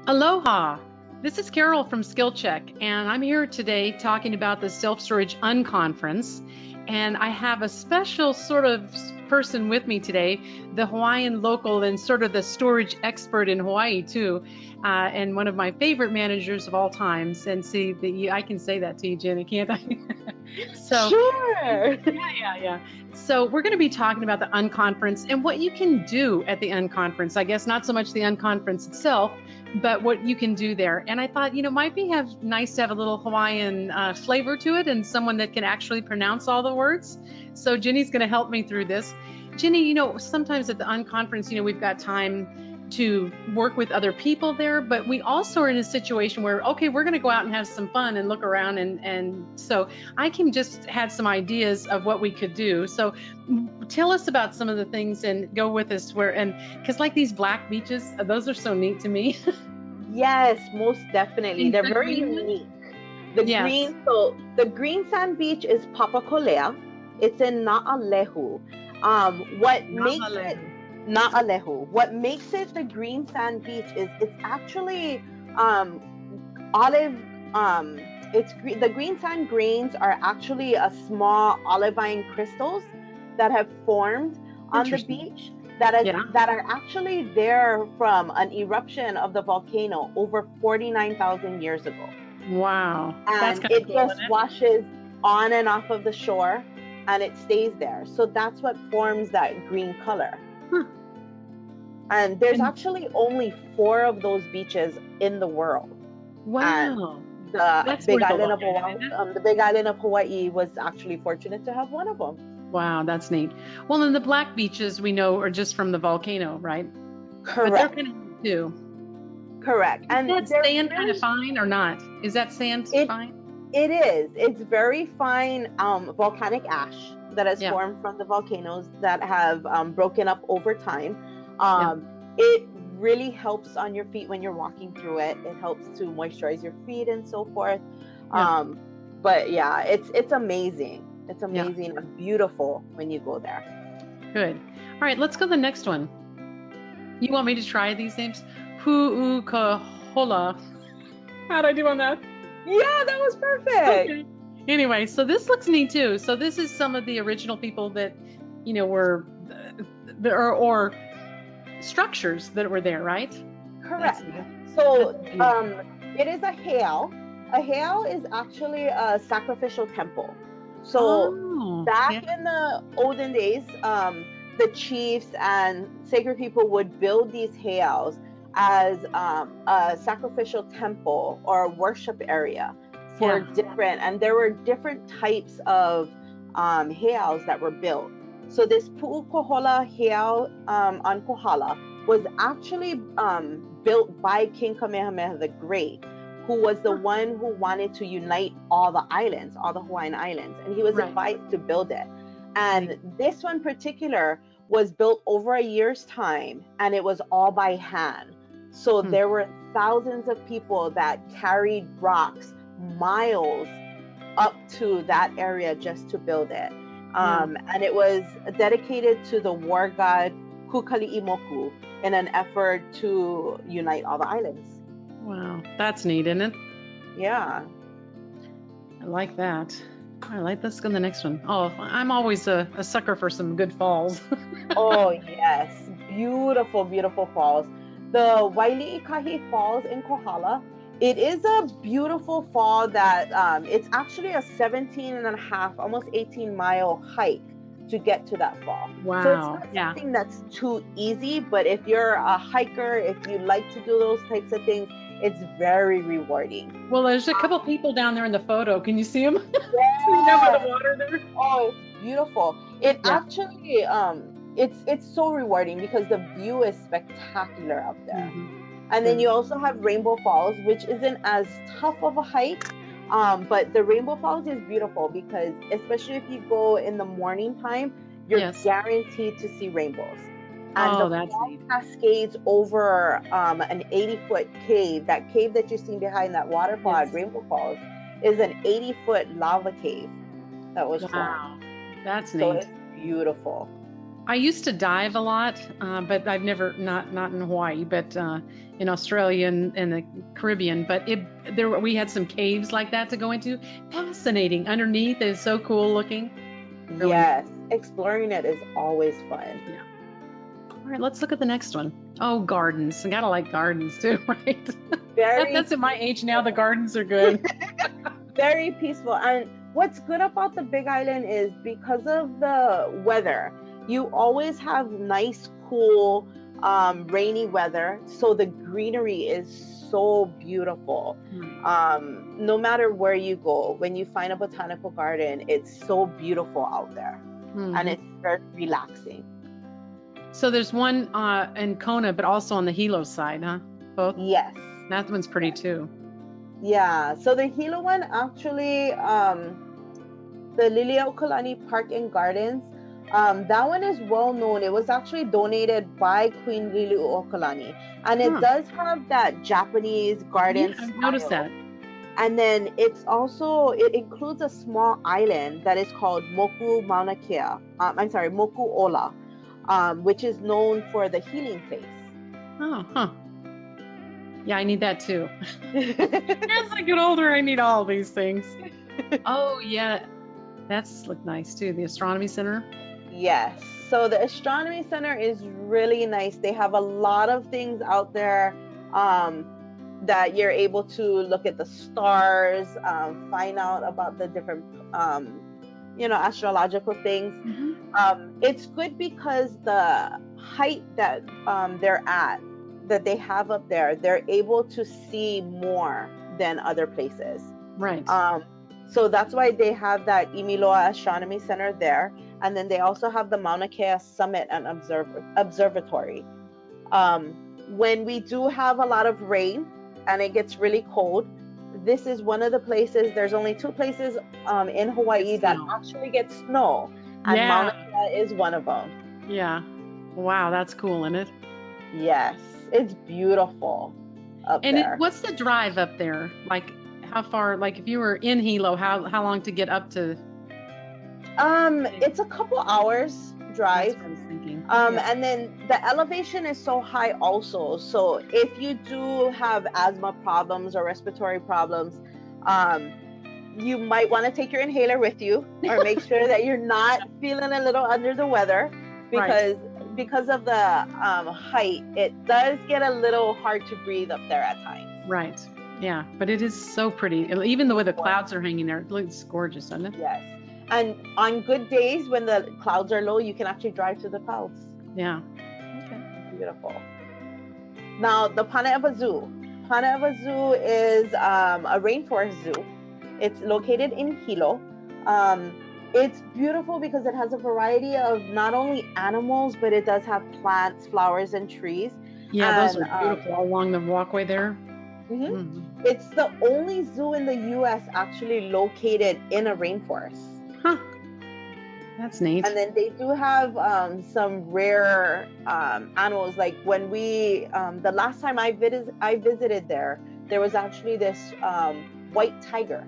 Aloha! This is Carol from Skill Check, and I'm here today talking about the Self-Storage unConference. And I have a special sort of person with me today, the Hawaiian local and sort of the storage expert in Hawaii too, and one of my favorite managers of all times. And see, I can say that to you, Jenny, can't I? So Sure. yeah. So we're going to be talking about the unconference and what you can do at the unconference. I guess not so much the unconference itself, but what you can do there. And I thought, might be nice to have a little Hawaiian flavor to it and someone that can actually pronounce all the words. So Jenny's going to help me through this. Jenny, sometimes at the unconference, we've got time to work with other people there, but we also are in a situation where, okay, we're going to go out and have some fun and look around. And so I can just had some ideas of what we could do. So tell us about some of the things and go with us because like these black beaches, those are so neat to me. Yes, most definitely. And They're the very green one? unique. Yes. The green sand beach is Papakolea. It's in Naalehu. What makes it Naalehu? What makes it the green sand beach is it's actually olive. The green sand grains are actually a small olivine crystals that have formed on the beach that are actually there from an eruption of the volcano over 49,000 years ago. Wow. And it just washes on and off of the shore and it stays there. So that's what forms that green color. And there's actually only 4 of those beaches in the world. Wow. And the Big Island of Hawaii was actually fortunate to have one of them. Wow, that's neat. Well, then the black beaches we know are just from the volcano, right? Correct. But they're kind of neat too. Correct. And is that sand kind of fine or not? Is that sand fine? It is. It's very fine volcanic ash that has formed from the volcanoes that have broken up over time. It really helps on your feet when you're walking through it. It helps to moisturize your feet and so forth. But yeah, it's amazing. It's amazing and beautiful when you go there. Good. All right, let's go to the next one. You want me to try these names? Hu'ukahola. How'd I do on that? Yeah, that was perfect. Okay. Anyway, so this looks neat too. So this is some of the original people that, were or structures that were there, right? Correct. So it is a hail. A hail is actually a sacrificial temple. So back in the olden days, the chiefs and sacred people would build these hails as a sacrificial temple or a worship area for and there were different types of hails that were built. So this Pu'ukohola hail on Kohala was actually built by King Kamehameha the Great, who was the one who wanted to unite all the islands, all the Hawaiian islands, and he was advised to build it. And this one particular was built over a year's time, and it was all by hand. So there were thousands of people that carried rocks miles up to that area just to build it. And it was dedicated to the war god Kukali'imoku in an effort to unite all the islands. Wow, that's neat, isn't it? Yeah. I like that. All right, let's go to the next one. Oh, I'm always a sucker for some good falls. Oh, yes. Beautiful, beautiful falls. The Waili'ikahi Falls in Kohala, it is a beautiful fall that it's actually a 17 and a half, almost 18-mile hike to get to that fall. Wow. So it's not something that's too easy, but if you're a hiker, if you like to do those types of things, it's very rewarding. Well, there's a couple people down there in the photo. Can you see them? Yeah. See them by the water there? Oh, it's beautiful. It actually, it's so rewarding because the view is spectacular up there. And then you also have Rainbow Falls, which isn't as tough of a hike, but the Rainbow Falls is beautiful because especially if you go in the morning time, you're guaranteed to see rainbows. And the fall cascades over an 80-foot cave. That cave that you're seeing behind that waterfall at Rainbow Falls is an 80-foot lava cave that was formed. That's neat. So it's beautiful. I used to dive a lot, but I've never not in Hawaii, but in Australia and the Caribbean. But we had some caves like that to go into. Fascinating. Underneath is so cool looking. Really. Yes, exploring it is always fun. Yeah. All right, let's look at the next one. Oh, gardens. I gotta like gardens too, right? That's at my age now. The gardens are good. Very peaceful. And what's good about the Big Island is because of the weather, you always have nice, cool, rainy weather. So the greenery is so beautiful. No matter where you go, when you find a botanical garden, it's so beautiful out there. And it's very relaxing. So there's one in Kona, but also on the Hilo side, huh? Both? Yes. That one's pretty too. Yeah. So the Hilo one, actually, the Liliuokalani Park and Gardens, that one is well known. It was actually donated by Queen Liliuokalani, and it does have that Japanese garden style. I've noticed that. And then it includes a small island that is called Moku Mauna Kea. Moku Ola, which is known for the healing place. Oh, huh. Yeah, I need that too. As I get older, I need all these things. Oh, yeah. That's look nice too. The Astronomy Center. Yes. So the Astronomy Center is really nice. They have a lot of things out there that you're able to look at the stars, find out about the different, astrological things. It's good because the height that that they have up there, they're able to see more than other places. Right. So that's why they have that Imiloa Astronomy Center there. And then they also have the Mauna Kea Summit and Observatory. When we do have a lot of rain and it gets really cold, this is one of the places, there's only 2 places in Hawaii that actually get snow. And Mauna Kea is one of them. Yeah. Wow, that's cool, isn't it? Yes. It's beautiful up there. And what's the drive up there? Like, how far, like if you were in Hilo, how long to get up to? It's a couple hours drive. That's what I was thinking. And then the elevation is so high also. So if you do have asthma problems or respiratory problems, you might want to take your inhaler with you, or make sure that you're not feeling a little under the weather, because of the height, it does get a little hard to breathe up there at times. Right. Yeah, but it is so pretty. Even the way the clouds are hanging there, it looks gorgeous, doesn't it? Yes. And on good days when the clouds are low, you can actually drive through the clouds. Yeah. Okay. Beautiful. Now, the Panama Zoo. Panama Zoo is a rainforest zoo. It's located in Hilo. It's beautiful because it has a variety of not only animals, but it does have plants, flowers, and trees. Yeah, those are beautiful along the walkway there. It's the only zoo in the U.S. actually located in a rainforest. Huh. That's neat. And then they do have some rare animals. Like when the last time I visited there was actually this white tiger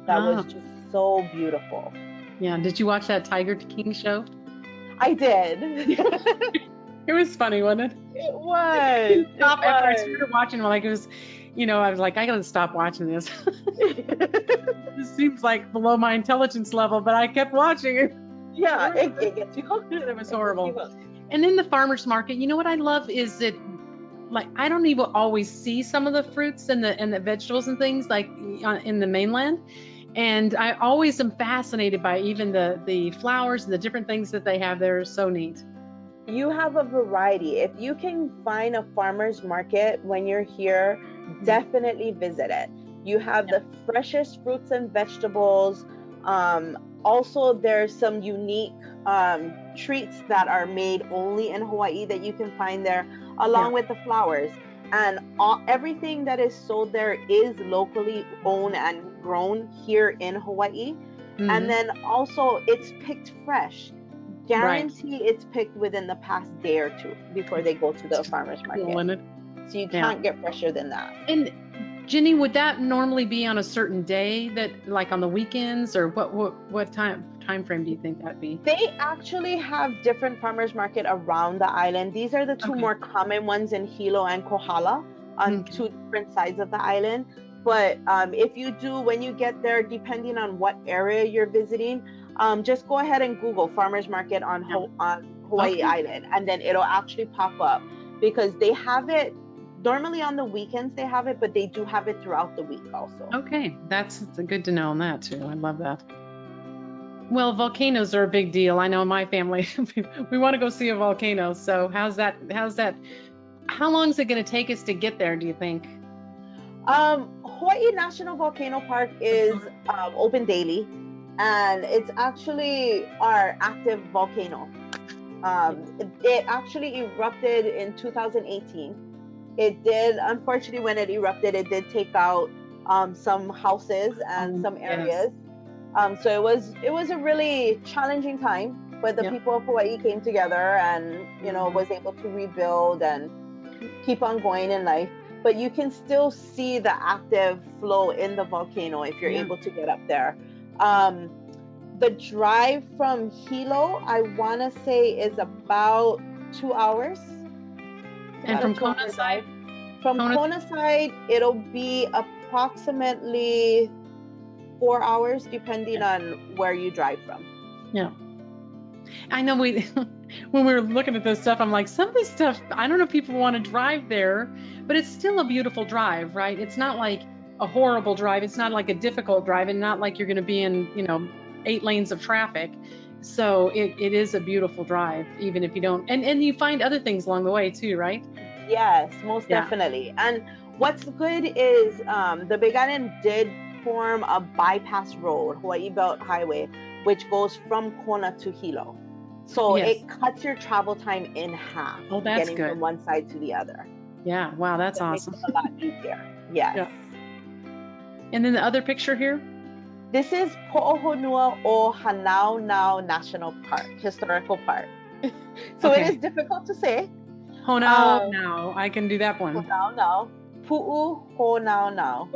that was just so beautiful. Yeah. Did you watch that Tiger King show? I did. It was funny, wasn't it? It was. After I started watching, like it was, I was like, I gotta stop watching this. This seems like below my intelligence level, but I kept watching it. Yeah, it gets you hooked. It was horrible. And in the farmers market, what I love is that, like, I don't even always see some of the fruits and the vegetables and things like in the mainland. And I always am fascinated by even the flowers and the different things that they have there. Are so neat. You have a variety. If you can find a farmer's market when you're here, definitely visit it. You have the freshest fruits and vegetables. Also, there's some unique treats that are made only in Hawaii that you can find there, along with the flowers. And everything that is sold there is locally owned and grown here in Hawaii. And then also it's picked fresh. Guarantee it's picked within the past day or 2 before they go to the farmer's market. So you can't get fresher than that. And Jenny, would that normally be on a certain day, that like on the weekends, or what time time frame do you think that'd be? They actually have different farmers market around the island. These are the two more common ones in Hilo and Kohala on two different sides of the island. But if you do, when you get there, depending on what area you're visiting, just go ahead and Google farmers market on Hawaii Island, and then it'll actually pop up, because they have it normally on the weekends. They have it, but they do have it throughout the week also. Okay, that's good to know on that too. I love that. Well, volcanoes are a big deal. I know in my family, we want to go see a volcano. So how's that? How long is it going to take us to get there, do you think? Hawaii National Volcano Park is open daily, and it's actually our active volcano. It actually erupted in 2018. It did, unfortunately, when it erupted, it did take out some houses and some areas. So it was a really challenging time, but the people of Hawaii came together and, was able to rebuild and keep on going in life. But you can still see the active flow in the volcano if you're able to get up there. The drive from Hilo, I want to say, is about 2 hours. And from Kona side? From Kona side, it'll be approximately 4 hours, depending on where you drive from. Yeah. I know when we were looking at this stuff, I'm like, some of this stuff, I don't know if people want to drive there, but it's still a beautiful drive, right? It's not like a horrible drive. It's not like a difficult drive, and not like you're going to be in, 8 lanes of traffic. So it is a beautiful drive, even if you don't, and you find other things along the way too, right? Yes, most definitely. And what's good is the Big Island did form a bypass road, Hawaii Belt Highway, which goes from Kona to Hilo. So it cuts your travel time in half. Oh, that's getting good. From one side to the other. Yeah, wow, that's awesome. Makes it a lot easier. Yes. Yeah. And then the other picture here? This is Po'ohonua o Hanaunau National Park, Historical Park. So it is difficult to say. Honau, I can do that one. Honau, Pu'uhonau.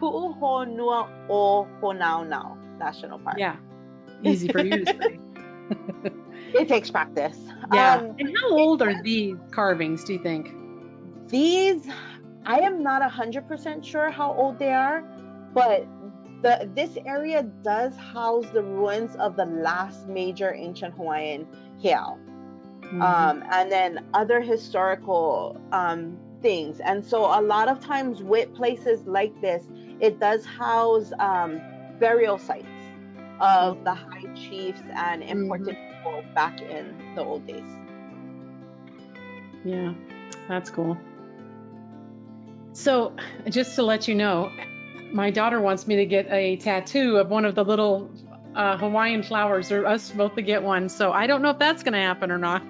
Pu'uhonua o Honau National Park. Yeah, easy for you to say. It takes practice. Yeah. And how old are these carvings, do you think? These, I am not 100% sure how old they are, but this area does house the ruins of the last major ancient Hawaiian hail, and then other historical things. And so a lot of times with places like this, it does house burial sites of the high chiefs and important people back in the old days. Yeah, that's cool. So just to let you know, my daughter wants me to get a tattoo of one of the little Hawaiian flowers, or us both to get one. So I don't know if that's going to happen or not.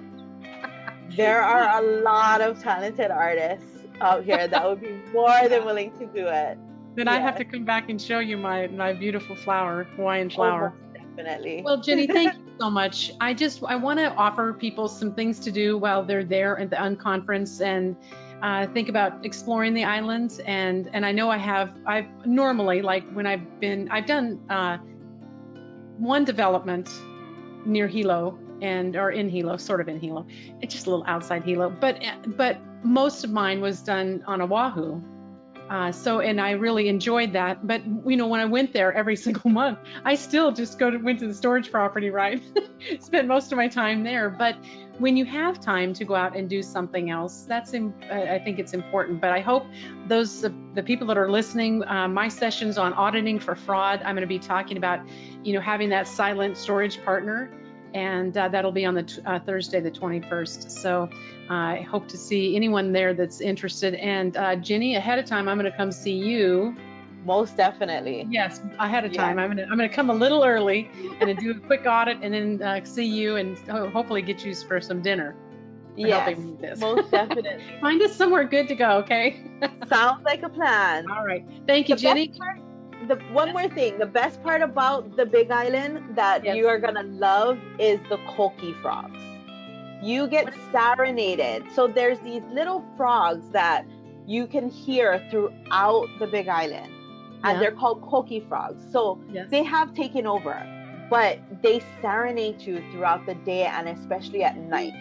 There are a lot of talented artists out here that would be more than willing to do it. Then I have to come back and show you my beautiful flower, Hawaiian flower. Oh, definitely. Well, Jenny, thank you so much. I want to offer people some things to do while they're there at the unConference, and think about exploring the islands. And I know I've normally, like when I've done one development near Hilo or in Hilo, sort of in Hilo. It's just a little outside Hilo, but most of mine was done on Oahu. And I really enjoyed that. But, when I went there every single month, I still just went to the storage property, right? Spent most of my time there. But when you have time to go out and do something else, I think it's important. But I hope the people that are listening, my sessions on auditing for fraud, I'm going to be talking about, having that silent storage partner. And that'll be on the Thursday, the 21st. So I hope to see anyone there that's interested. And Jenny, ahead of time, I'm going to come see you. Most definitely. Yes, ahead of time. I'm going to come a little early and do a quick audit, and then see you and hopefully get you for some dinner. Yes, most definitely. Find us somewhere good to go, okay? Sounds like a plan. All right. Thank you, Jenny. One more thing, the best part about the Big Island that you are going to love is the koki frogs. You get serenaded. So there's these little frogs that you can hear throughout the Big Island. and they're called coqui frogs. So they have taken over, but they serenade you throughout the day and especially at night.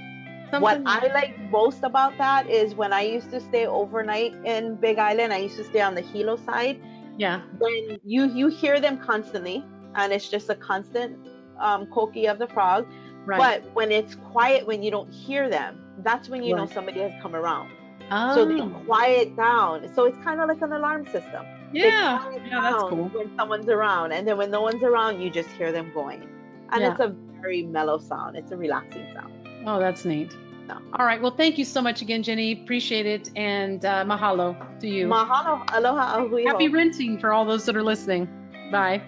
What I like most about that is when I used to stay overnight in Big Island, I used to stay on the Hilo side. Yeah. When you hear them constantly, and it's just a constant coqui of the frog. Right. But when it's quiet, when you don't hear them, that's when you know somebody has come around. Oh. So they quiet down. So it's kind of like an alarm system. Yeah. Yeah, that's cool. When someone's around, and then when no one's around, you just hear them going. And it's a very mellow sound. It's a relaxing sound. Oh, that's neat. No. All right. Well, thank you so much again, Jenny. Appreciate it. And mahalo to you. Mahalo. Aloha. Ahui. Happy renting for all those that are listening. Bye.